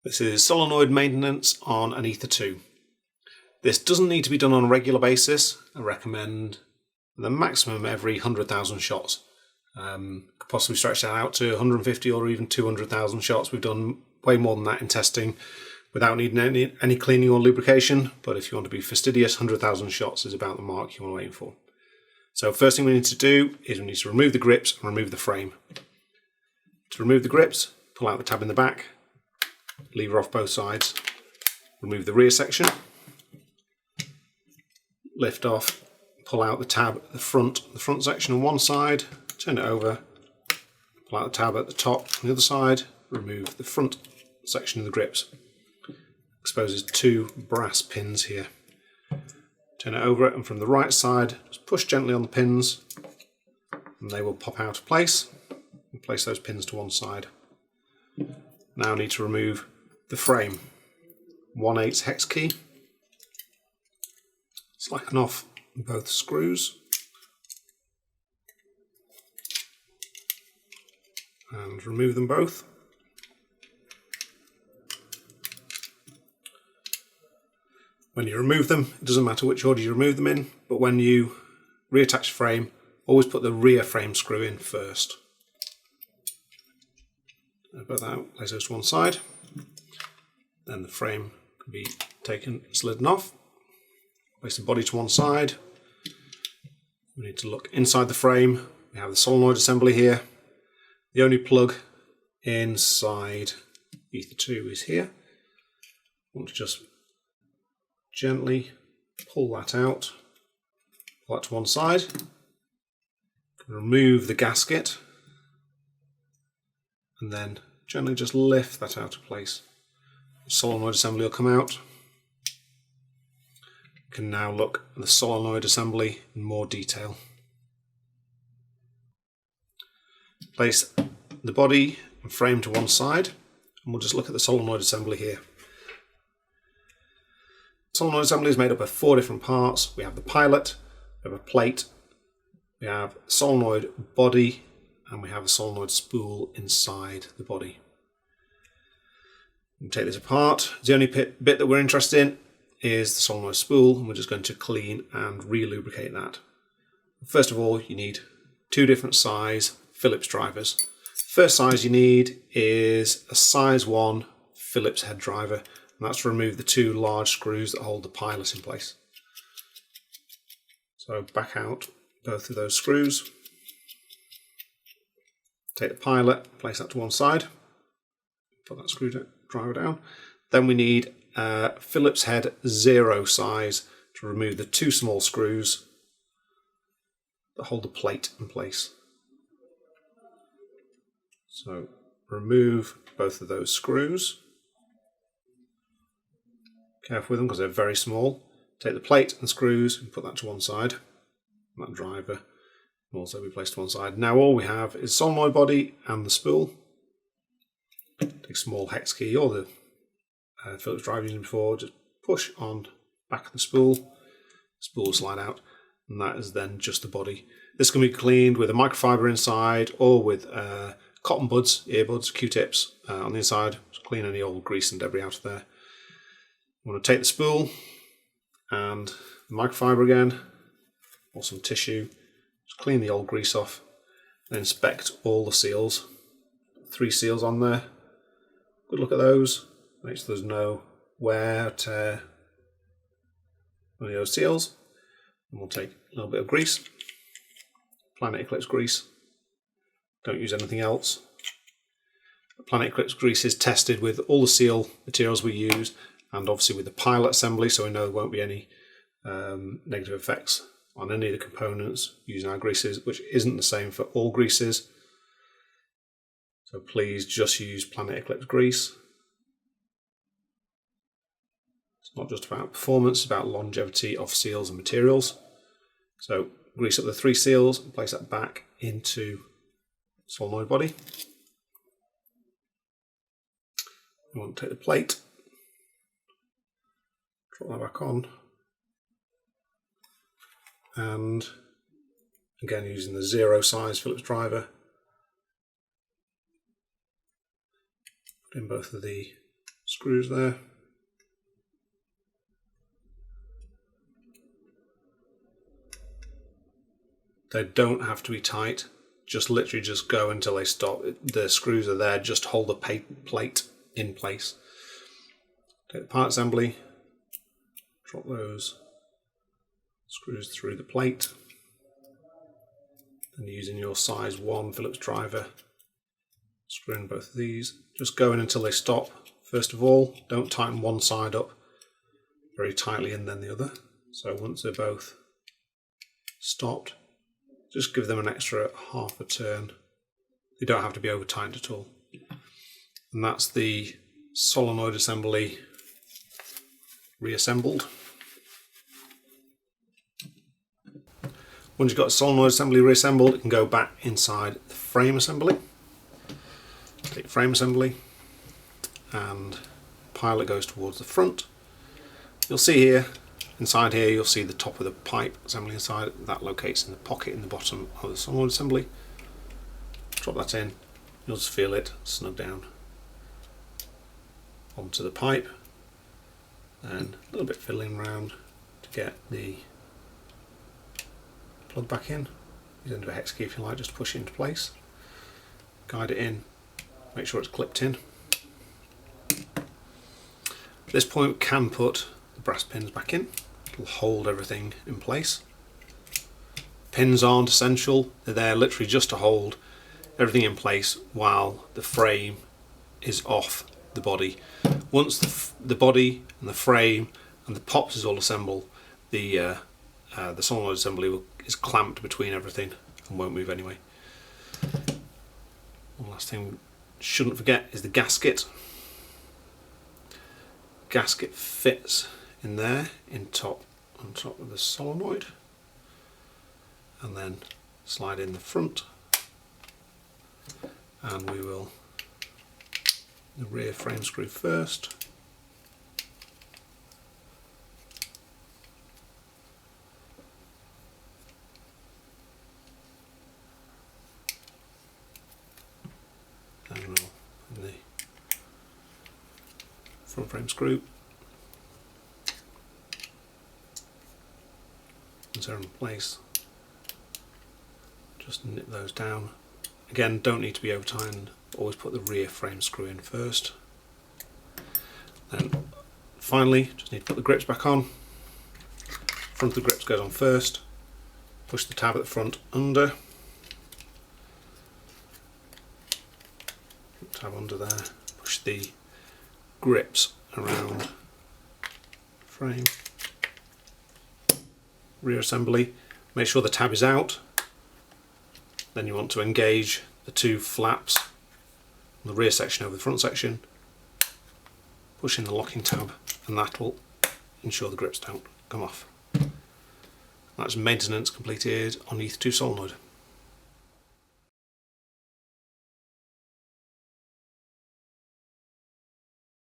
This is solenoid maintenance on an ETHA2. This doesn't need to be done on a regular basis. I recommend the maximum every 100,000 shots. Could possibly stretch that out to 150 or even 200,000 shots. We've done way more than that in testing without needing any cleaning or lubrication. But if you want to be fastidious, 100,000 shots is about the mark you want to aim for. So first thing we need to do is we need to remove the grips and remove the frame. To remove the grips, pull out the tab in the back, lever off both sides, remove the rear section, lift off, pull out the tab at the front section on one side, turn it over, pull out the tab at the top on the other side, remove the front section of the grips. Exposes two brass pins here. Turn it over and from the right side, just push gently on the pins and they will pop out of place. And place those pins to one side. Now I need to remove the frame. 1/8 hex key. Slacken off both screws. And remove them both. When you remove them, it doesn't matter which order you remove them in, but when you reattach the frame, always put the rear frame screw in first. Put that out, place those to one side. Then the frame can be taken, slidden off. Place the body to one side. We need to look inside the frame. We have the solenoid assembly here. The only plug inside ETHA2 is here. I want to just gently pull that out. Pull that to one side. Remove the gasket. And then gently just lift that out of place. The solenoid assembly will come out. You can now look at the solenoid assembly in more detail. Place the body and frame to one side and we'll just look at the solenoid assembly here. The solenoid assembly is made up of 4 different parts. We have the pilot, we have a plate, we have a solenoid body, and we have a solenoid spool inside the body. We'll take this apart. The only bit that we're interested in is the solenoid spool, and we're just going to clean and re-lubricate that. First of all, you need 2 different size Phillips drivers. First size you need is a size 1 Phillips head driver, and that's to remove the 2 large screws that hold the pilot in place. So back out both of those screws. Take the pilot, place that to one side, put that screwdriver down. Then we need a Phillips head 0 size to remove the 2 small screws that hold the plate in place. So remove both of those screws. Careful with them because they're very small. Take the plate and screws and put that to one side. And that driver can also be placed to one side. Now all we have is solenoid body and the spool. Take a small hex key or the Phillips driver used before, just push on back of the spool will slide out, and that is then just the body. This can be cleaned with a microfiber inside or with cotton buds, earbuds, Q-tips on the inside. Just clean any old grease and debris out of there. You want to take the spool and the microfiber again, or some tissue. Clean the old grease off and inspect all the seals. 3 seals on there. Good look at those. Make sure there's no wear, tear on any of those seals. And we'll take a little bit of grease. Planet Eclipse grease. Don't use anything else. Planet Eclipse grease is tested with all the seal materials we use and obviously with the pilot assembly, so we know there won't be any negative effects on any of the components using our greases, which isn't the same for all greases. So please just use Planet Eclipse grease. It's not just about performance, it's about longevity of seals and materials. So grease up the 3 seals and place that back into solenoid body. You want to take the plate, drop that back on. And again using the 0 size Phillips driver, put in both of the screws there. They don't have to be tight, just literally just go until they stop. The screws are there, just hold the plate in place. Take the part assembly, drop those screws through the plate, then using your size 1 Phillips driver, screw in both of these, just go in until they stop. First of all, don't tighten one side up very tightly and then the other. So once they're both stopped, just give them an extra half a turn. You don't have to be over tightened at all. And that's the solenoid assembly reassembled. Once you've got a solenoid assembly reassembled, it can go back inside the frame assembly. Take frame assembly and pilot goes towards the front. You'll see here, inside here, you'll see the top of the pipe assembly inside. That locates in the pocket in the bottom of the solenoid assembly. Drop that in, you'll just feel it snug down onto the pipe. And a little bit fiddling around to get the plug back in. Use the end of a hex key if you like, just to push it into place. Guide it in, make sure it's clipped in. At this point we can put the brass pins back in. It'll hold everything in place. Pins aren't essential, they're there literally just to hold everything in place while the frame is off the body. Once the body and the frame and the pops is all assembled, the solenoid assembly is clamped between everything and won't move anyway. One last thing we shouldn't forget is the gasket. Gasket fits in there on top of the solenoid, and then slide in the front, and we will the rear frame screw first. And we'll put the front frame screw. Once they're in place, just nip those down. Again, don't need to be over tightened. Always put the rear frame screw in first. Then finally, just need to put the grips back on. Front of the grips goes on first. Push the tab at the front under. Tab under there. Push the grips around the frame. Rear assembly. Make sure the tab is out. Then you want to engage the two flaps on the rear section over the front section. Push in the locking tab, and that will ensure the grips don't come off. That's maintenance completed on ETHA2 solenoid.